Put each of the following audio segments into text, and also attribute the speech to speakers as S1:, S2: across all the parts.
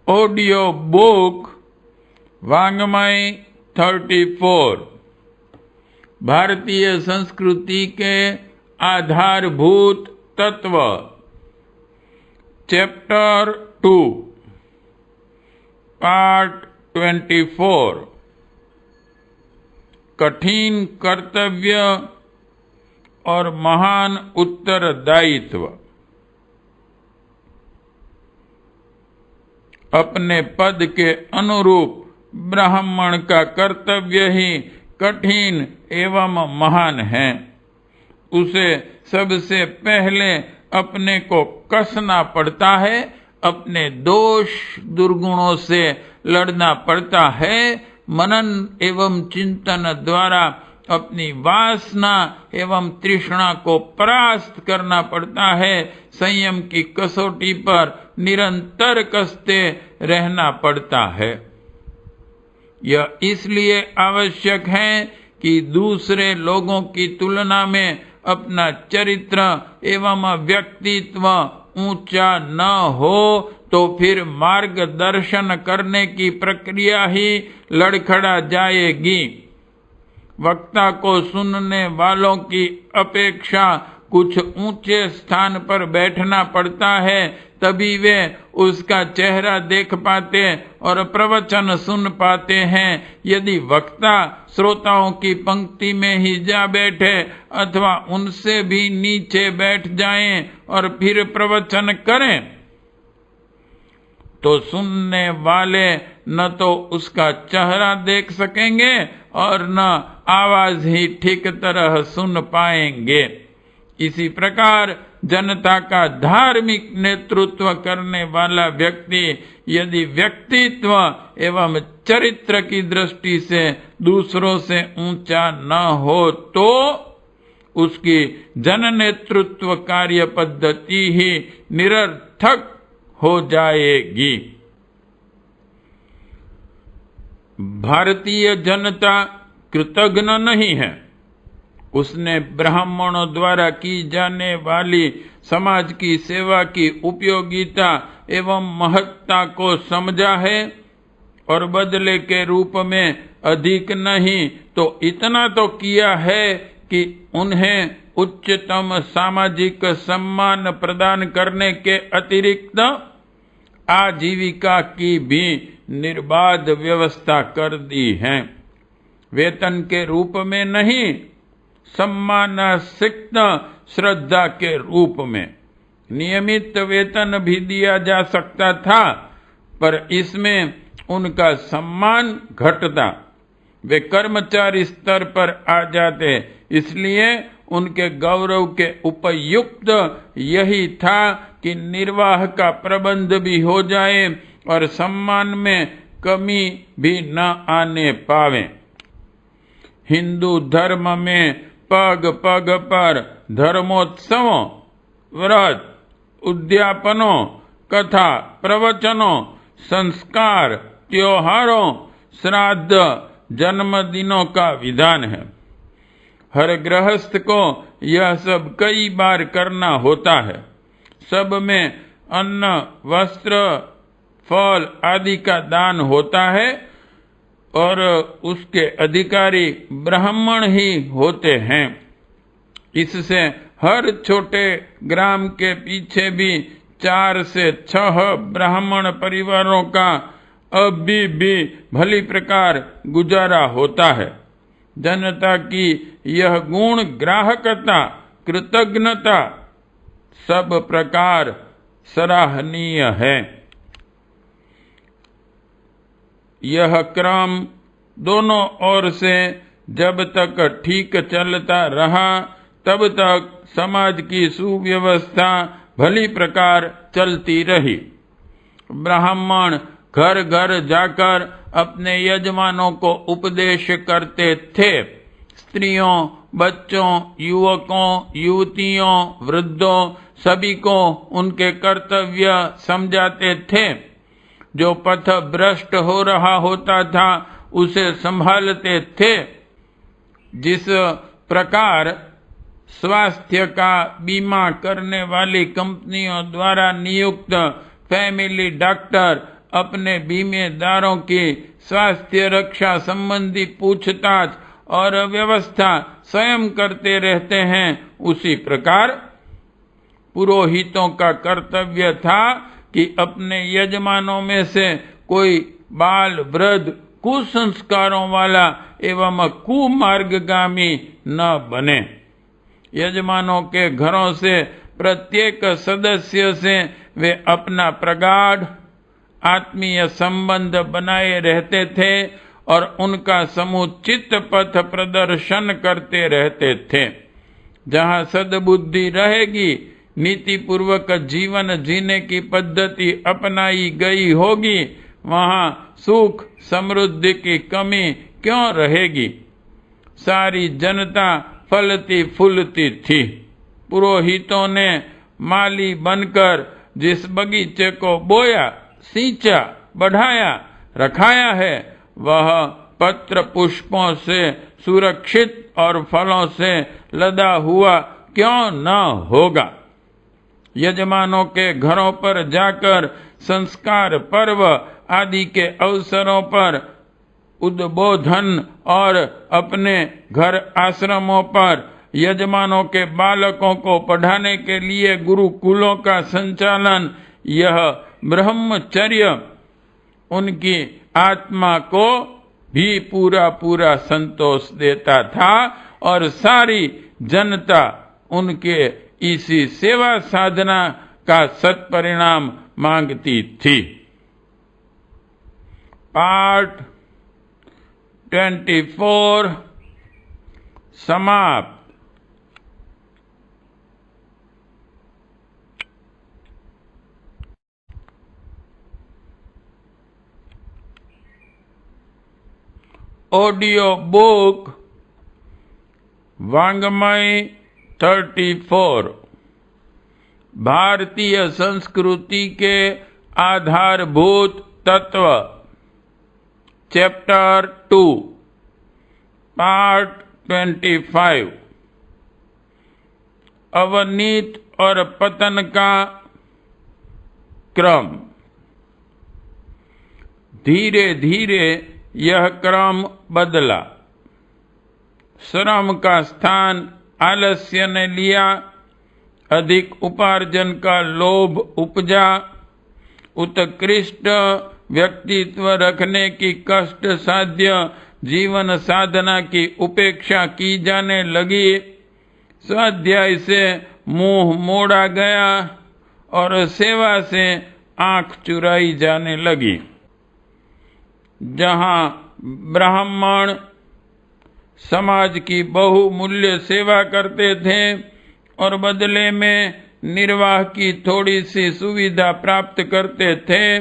S1: Audio book वाङ्मय 34 भारतीय संस्कृति के आधारभूत तत्व चैप्टर 2 पार्ट 24 कठिन कर्तव्य और महान उत्तरदायित्व। अपने पद के अनुरूप ब्राह्मण का कर्तव्य ही कठिन एवं महान है। उसे सबसे पहले अपने को कसना पड़ता है, अपने दोष दुर्गुणों से लड़ना पड़ता है, मनन एवं चिंतन द्वारा अपनी वासना एवं तृष्णा को परास्त करना पड़ता है, संयम की कसौटी पर निरंतर कसते रहना पड़ता है। यह इसलिए आवश्यक है कि दूसरे लोगों की तुलना में अपना चरित्र एवं व्यक्तित्व ऊंचा न हो, तो फिर मार्गदर्शन करने की प्रक्रिया ही लड़खड़ा जाएगी। वक्ता को सुनने वालों की अपेक्षा कुछ ऊंचे स्थान पर बैठना पड़ता है, तभी वे उसका चेहरा देख पाते और प्रवचन सुन पाते हैं। यदि वक्ता श्रोताओं की पंक्ति में ही जा बैठे अथवा उनसे भी नीचे बैठ जाएं और फिर प्रवचन करें, तो सुनने वाले न तो उसका चेहरा देख सकेंगे और न आवाज ही ठीक तरह सुन पाएंगे। इसी प्रकार जनता का धार्मिक नेतृत्व करने वाला व्यक्ति यदि व्यक्तित्व एवं चरित्र की दृष्टि से दूसरों से ऊंचा न हो, तो उसकी जन नेतृत्व कार्य पद्धति ही निरर्थक हो जाएगी। भारतीय जनता कृतज्ञ नहीं है। उसने ब्राह्मणों द्वारा की जाने वाली समाज की सेवा की उपयोगिता एवं महत्ता को समझा है और बदले के रूप में अधिक नहीं तो इतना तो किया है कि उन्हें उच्चतम सामाजिक सम्मान प्रदान करने के अतिरिक्त आजीविका की भी निर्बाध व्यवस्था कर दी है। वेतन के रूप में नहीं, सम्मानासिक्त श्रद्धा के रूप में। नियमित वेतन भी दिया जा सकता था, पर इसमें उनका सम्मान घटता, वे कर्मचारी स्तर पर आ जाते। इसलिए उनके गौरव के उपयुक्त यही था कि निर्वाह का प्रबंध भी हो जाए और सम्मान में कमी भी न आने पावे। हिंदू धर्म में पग पग पर धर्मोत्सवों, व्रत, उद्यापनों, कथा प्रवचनों, संस्कार, त्योहारों, श्राद्ध, जन्मदिनों का विधान है। हर गृहस्थ को यह सब कई बार करना होता है। सब में अन्न, वस्त्र, फल आदि का दान होता है और उसके अधिकारी ब्राह्मण ही होते हैं। इससे हर छोटे ग्राम के पीछे भी 4 से 6 ब्राह्मण परिवारों का अभी भी भली प्रकार गुजारा होता है। जनता की यह गुण ग्राहकता, कृतज्ञता सब प्रकार सराहनीय है। यह क्रम दोनों ओर से जब तक ठीक चलता रहा, तब तक समाज की सुव्यवस्था भली प्रकार चलती रही। ब्राह्मण घर घर जाकर अपने यजमानों को उपदेश करते थे। स्त्रियों, बच्चों, युवकों, युवतियों, वृद्धों सभी को उनके कर्तव्य समझाते थे। जो पथ भ्रष्ट हो रहा होता था उसे संभालते थे। जिस प्रकार स्वास्थ्य का बीमा करने वाली कंपनियों द्वारा नियुक्त फैमिली डॉक्टर अपने बीमेदारों की स्वास्थ्य रक्षा संबंधी पूछताछ और व्यवस्था स्वयं करते रहते हैं, उसी प्रकार पुरोहितों का कर्तव्य था कि अपने यजमानों में से कोई बाल वृद्ध कुसंस्कारों वाला एवं कुमार्गगामी न बने। यजमानों के घरों से प्रत्येक सदस्य से वे अपना प्रगाढ़ आत्मीय संबंध बनाए रहते थे और उनका समुचित पथ प्रदर्शन करते रहते थे। जहाँ सद्बुद्धि रहेगी, नीति पूर्वक जीवन जीने की पद्धति अपनाई गई होगी, वहाँ सुख समृद्धि की कमी क्यों रहेगी। सारी जनता फलती फूलती थी। पुरोहितों ने माली बनकर जिस बगीचे को बोया, सींचा, बढ़ाया, रखाया है, वह पत्र पुष्पों से सुरक्षित और फलों से लदा हुआ क्यों न होगा। यजमानों के घरों पर जाकर संस्कार पर्व आदि के अवसरों पर उद्बोधन और अपने घर आश्रमों पर यजमानों के बालकों को पढ़ाने के लिए गुरुकुलों का संचालन, यह ब्रह्मचर्य उनकी आत्मा को भी पूरा पूरा संतोष देता था और सारी जनता उनके इसी सेवा साधना का सत्परिणाम मांगती थी। पार्ट 24 समाप्त। ऑडियो बुक वांग्मय 34 भारतीय संस्कृति के आधारभूत तत्व, चैप्टर 2, पार्ट 25 अवनीत और पतन का क्रम। धीरे धीरे यह क्रम बदला। श्रम का स्थान आलस्य ने लिया, अधिक उपार्जन का लोभ उपजा, उत्कृष्ट व्यक्तित्व रखने की कष्ट साध्य जीवन साधना की उपेक्षा की जाने लगी, स्वाध्याय से मुंह मोड़ा गया और सेवा से आंख चुराई जाने लगी। जहां ब्राह्मण समाज की बहुमूल्य सेवा करते थे और बदले में निर्वाह की थोड़ी सी सुविधा प्राप्त करते थे,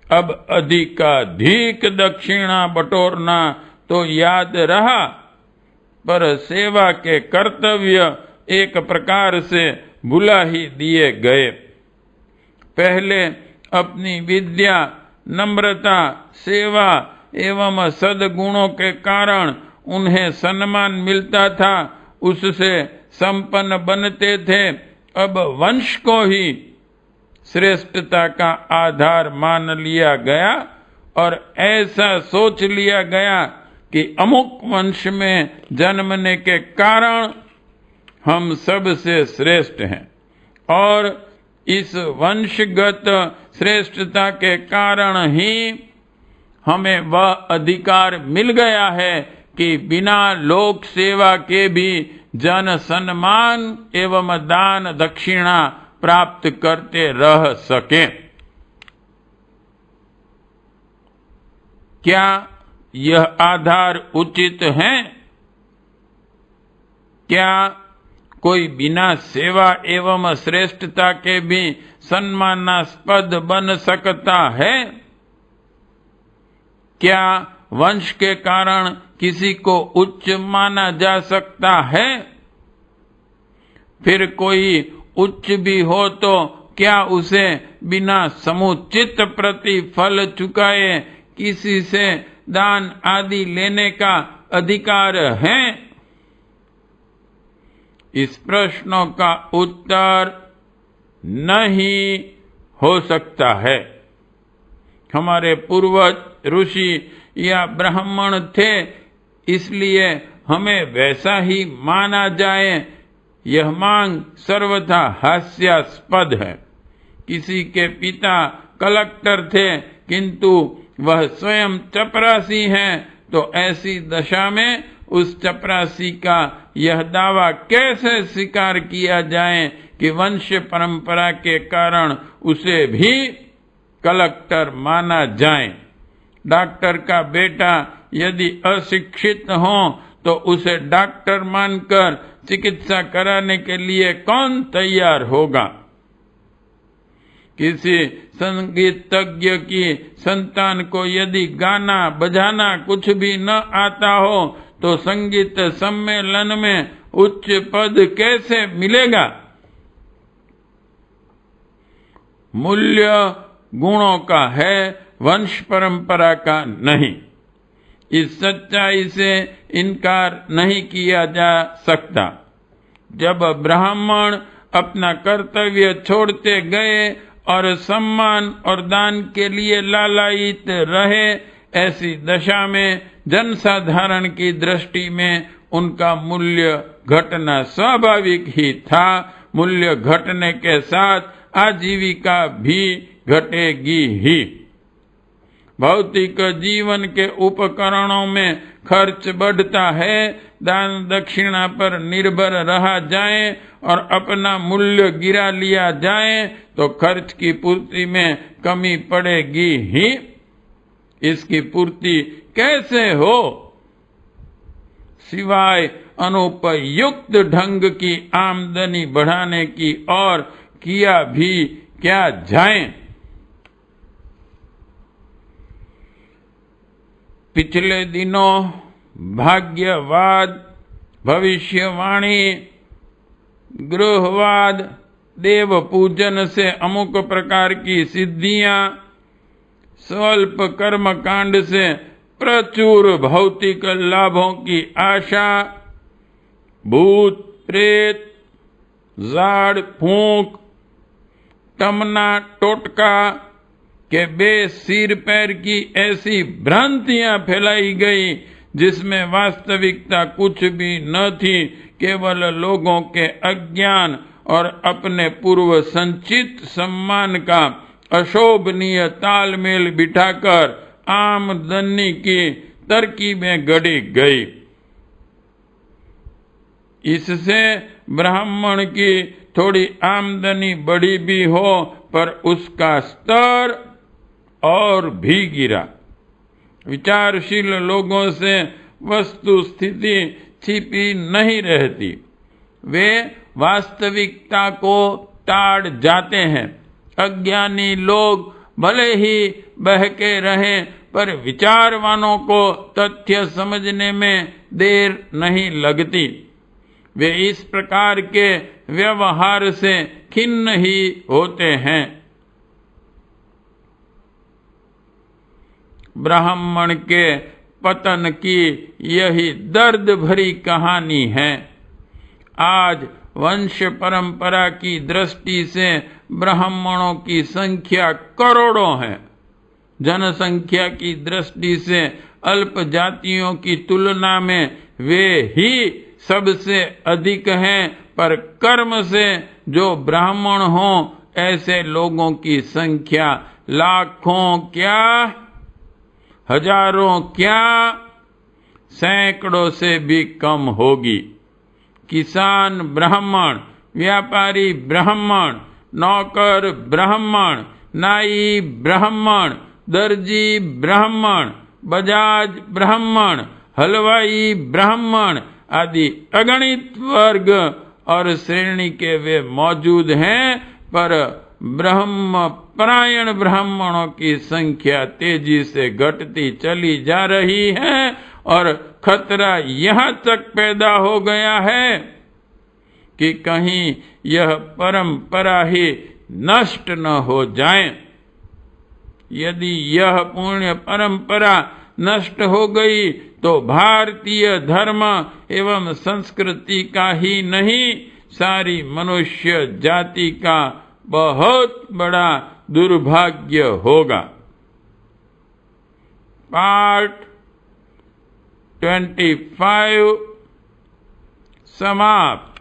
S1: अब अधिकाधिक दक्षिणा बटोरना तो याद रहा, पर सेवा के कर्तव्य एक प्रकार से भुला ही दिए गए। पहले अपनी विद्या, नम्रता, सेवा एवं सद्गुणों के कारण उन्हें सम्मान मिलता था, उससे संपन्न बनते थे। अब वंश को ही श्रेष्ठता का आधार मान लिया गया और ऐसा सोच लिया गया कि अमुक वंश में जन्मने के कारण हम सबसे श्रेष्ठ हैं और इस वंशगत श्रेष्ठता के कारण ही हमें वह अधिकार मिल गया है कि बिना लोक सेवा के भी जन सम्मान एवं दान दक्षिणा प्राप्त करते रह सके। क्या यह आधार उचित है? क्या कोई बिना सेवा एवं श्रेष्ठता के भी सम्मानास्पद बन सकता है? क्या वंश के कारण किसी को उच्च माना जा सकता है? फिर कोई उच्च भी हो तो क्या उसे बिना समुचित प्रतिफल चुकाए किसी से दान आदि लेने का अधिकार है? इस प्रश्नों का उत्तर नहीं हो सकता है, हमारे पूर्वज ऋषि या ब्राह्मण थे, इसलिए हमें वैसा ही माना जाए, यह मांग सर्वथा हास्यास्पद है। किसी के पिता कलेक्टर थे किंतु वह स्वयं चपरासी हैं, तो ऐसी दशा में उस चपरासी का यह दावा कैसे स्वीकार किया जाए कि वंश परंपरा के कारण उसे भी कलेक्टर माना जाए। डॉक्टर का बेटा यदि अशिक्षित हो तो उसे डॉक्टर मानकर चिकित्सा कराने के लिए कौन तैयार होगा? किसी संगीतज्ञ की संतान को यदि गाना बजाना कुछ भी न आता हो तो संगीत सम्मेलन में उच्च पद कैसे मिलेगा? मूल्य गुणों का है, वंश परंपरा का नहीं। इस सच्चाई से इनकार नहीं किया जा सकता। जब ब्राह्मण अपना कर्तव्य छोड़ते गए और सम्मान और दान के लिए लालायित रहे, ऐसी दशा में जनसाधारण की दृष्टि में उनका मूल्य घटना स्वाभाविक ही था। मूल्य घटने के साथ आजीविका भी घटेगी ही। भौतिक जीवन के उपकरणों में खर्च बढ़ता है, दान दक्षिणा पर निर्भर रहा जाए और अपना मूल्य गिरा लिया जाए तो खर्च की पूर्ति में कमी पड़ेगी ही। इसकी पूर्ति कैसे हो? सिवाय अनुपयुक्त ढंग की आमदनी बढ़ाने की और किया भी क्या जाए। पिछले दिनों भाग्यवाद, भविष्यवाणी, गृहवाद, देव पूजन से अमुक प्रकार की सिद्धियां, स्वल्प कर्म कांड से प्रचुर भौतिक लाभों की आशा, भूत प्रेत, झाड़ फूंक, टमना टोटका के सिर पैर की ऐसी भ्रांतियां फैलाई गई जिसमें वास्तविकता कुछ भी न थी, केवल लोगों के अज्ञान और अपने पूर्व संचित सम्मान का अशोभनीय तालमेल बिठाकर आमदनी की तरकीबें गढ़ी गई। इससे ब्राह्मण की थोड़ी आमदनी बढ़ी भी हो पर उसका स्तर और भी गिरा। विचारशील लोगों से वस्तु स्थिति छिपी नहीं रहती, वे वास्तविकता को टाड़ जाते हैं। अज्ञानी लोग भले ही बहके रहें पर विचारवानों को तथ्य समझने में देर नहीं लगती। वे इस प्रकार के व्यवहार से खिन्न ही होते हैं। ब्राह्मण के पतन की यही दर्द भरी कहानी है। आज वंश परंपरा की दृष्टि से ब्राह्मणों की संख्या करोड़ों है। जनसंख्या की दृष्टि से अल्प जातियों की तुलना में वे ही सबसे अधिक हैं, पर कर्म से जो ब्राह्मण हों ऐसे लोगों की संख्या लाखों क्या, हजारों क्या, सैकड़ों से भी कम होगी। किसान ब्राह्मण, व्यापारी ब्राह्मण, नौकर ब्राह्मण, नाई ब्राह्मण, दर्जी ब्राह्मण, बजाज ब्राह्मण, हलवाई ब्राह्मण आदि अगणित वर्ग और श्रेणी के वे मौजूद हैं, पर ब्रह्म परायण ब्राह्मणों की संख्या तेजी से घटती चली जा रही है और खतरा यहाँ तक पैदा हो गया है कि कहीं यह परंपरा ही नष्ट न हो जाए। यदि यह पुण्य परंपरा नष्ट हो गई तो भारतीय धर्म एवं संस्कृति का ही नहीं, सारी मनुष्य जाति का बहुत बड़ा दुर्भाग्य होगा। पार्ट 25 समाप्त।